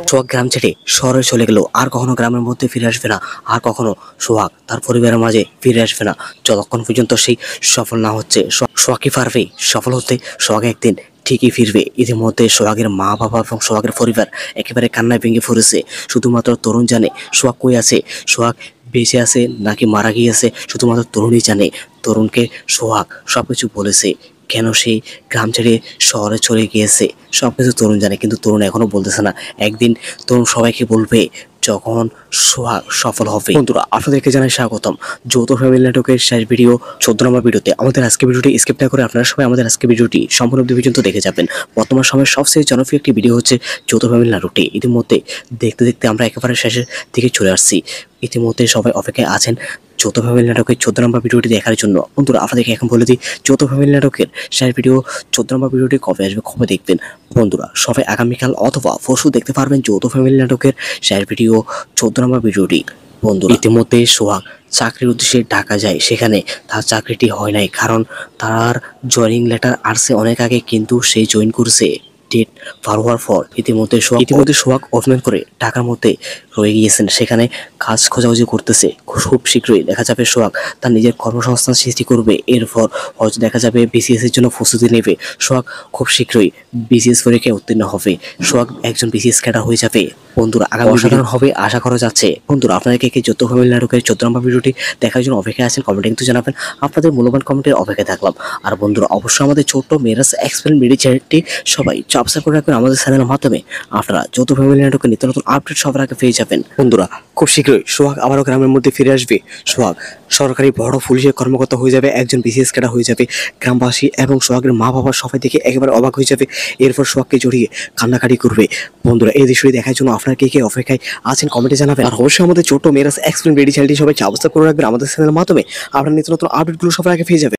সোহাগ গ্রাম ছেড়ে শহরে চলে গেল, আর কখনো গ্রামের মধ্যে ফিরে আসবে না, আর কখনো সোহাগ তার পরিবারের মাঝে ফিরে আসবে না যতক্ষণ পর্যন্ত সেই সফল না হচ্ছে। সোহাগ কি পারবে সফল হতে? সোহাগ একদিন ঠিকই ফিরবে। ইতিমধ্যে সোহাগের মা বাবা এবং সোহাগের পরিবার একেবারে কান্নায় ভেঙে পড়েছে। শুধুমাত্র তরুণ জানে সোহাগ কই আছে, সোহাগ বেঁচে আছে নাকি মারা গিয়েছে শুধুমাত্র তরুণই জানে। তরুণকে সোহাগ সবকিছু বলেছে, কেন সেই গ্রাম ছেড়ে শহরে চলে গিয়েছে সবকিছু তরুণ জানে, কিন্তু তরুণ এখনো বলতেছে না। একদিন তরুণ সবাইকে বলবে যখন সোহাগ সফল হবে। বন্ধুরা, আপনাদেরকে জানাই স্বাগতম যৌথ ফ্যামিলি নাটকের শেষ ভিডিও 14 নম্বর ভিডিওতে। আমাদের আজকে ভিডিওটি স্কিপ না করে আপনারা সবাই আমাদের আজকে ভিডিওটি সম্পূর্ণ অবধি পর্যন্ত দেখে যাবেন। বর্তমান সময়ের সবচেয়ে জনপ্রিয় একটি ভিডিও হচ্ছে যৌথ ফ্যামিলি নাটকটি। ইতিমধ্যে দেখতে দেখতে আমরা একেবারে শেষের দিকে চলে আসছি। ইতিমধ্যে সবাই অপেক্ষায় আছেন যৌথ ফ্যামিলি নাটকের 14 নম্বর ভিডিওটি দেখার জন্য। বন্ধুরা, আপনাদেরকে এখন বলে দিই যৌথ ফ্যামিলি নাটকের শেষ ভিডিও 14 নম্বর ভিডিওটি কবে আসবে, কবে দেখবেন। বন্ধুরা, সবাই আগামীকাল অথবা পরশু দেখতে পারবেন যৌথ ফ্যামিলি নাটকের শেষ ভিডিও 14 নম্বর ভিডিওটি। বন্ধুরা, ইতিমধ্যে সোহাগ চাকরির উদ্দেশ্যে ঢাকা যায়, সেখানে তার চাকরিটি হয় নাই, কারণ তার জয়েনিং লেটার আসছে অনেক আগে, কিন্তু সে জয়েন করছে ডেট পার হওয়ার পর। ইতিমধ্যে সোহাগ অভিমান করে ঢাকার মধ্যে রয়ে গিয়েছেন, সেখানে কাজ খোঁজাখুঁজি করতেছে। খুব শীঘ্রই দেখা যাবে সোহাগ তার নিজের কর্মসংস্থান সৃষ্টি করবে, এরপর হয়তো দেখা যাবে বিসিএস এর জন্য প্রস্তুতি নেবে। সোহাগ খুব শীঘ্রই বিসিএস পরীক্ষায় উত্তীর্ণ হবে, সোহাগ একজন বিসিএস ক্যাডার হয়ে যাবে। বন্ধুরা, আগামী অসাধারণ হবে আশা করা যাচ্ছে। বন্ধুরা, আপনাদেরকে কি যৌথ ফ্যামিলি নাটকের 14 নম্বর ভিডিওটি দেখার জন্য অপেক্ষায় আছেন? কমেন্টে কিন্তু জানাবেন। আপনাদের মূল্যবান কমেন্টের অপেক্ষায় থাকলাম। আর বন্ধুরা, অবশ্যই আমাদের ছোট্ট মেরাজ এক্সপ্লেন ভিডিও চ্যানেলটি সবাই সাবস্ক্রাইব করে রাখবেন। আমাদের চ্যানেলের মাধ্যমে আপনারা যৌথ ফ্যামিলি নাটকের নিত্য নতুন আপডেট সবার আগে পেয়ে যাবেন। বন্ধুরা, খুব শীঘ্রই সোহাগ আবারও গ্রামের মধ্যে ফিরে আসবে। সোহাগ সরকারি বড় পুলিশের কর্মকর্তা হয়ে যাবে, একজন বিসিএস ক্যাডার হয়ে যাবে। গ্রামবাসী এবং সোহাগের মা বাবা সবাই দেখে একেবারে অবাক হয়ে যাবে, এরপর সোহাগকে জড়িয়ে কান্নাকাটি করবে। বন্ধুরা, এই দৃশ্যটি দেখার জন্য আপনারা কে অপেক্ষায় আছেন কমেন্টে জানাবেন। আর অবশ্যই আমাদের ছোট্ট মেরাজ এক্সপ্লেন ভিডিও চ্যানেলটি সবাই সাবস্ক্রাইব করে রাখবেন। আমাদের চ্যানেলের মাধ্যমে আপনারা নিত্য নতুন আপডেটগুলো সবার আগে পেয়ে যাবেন।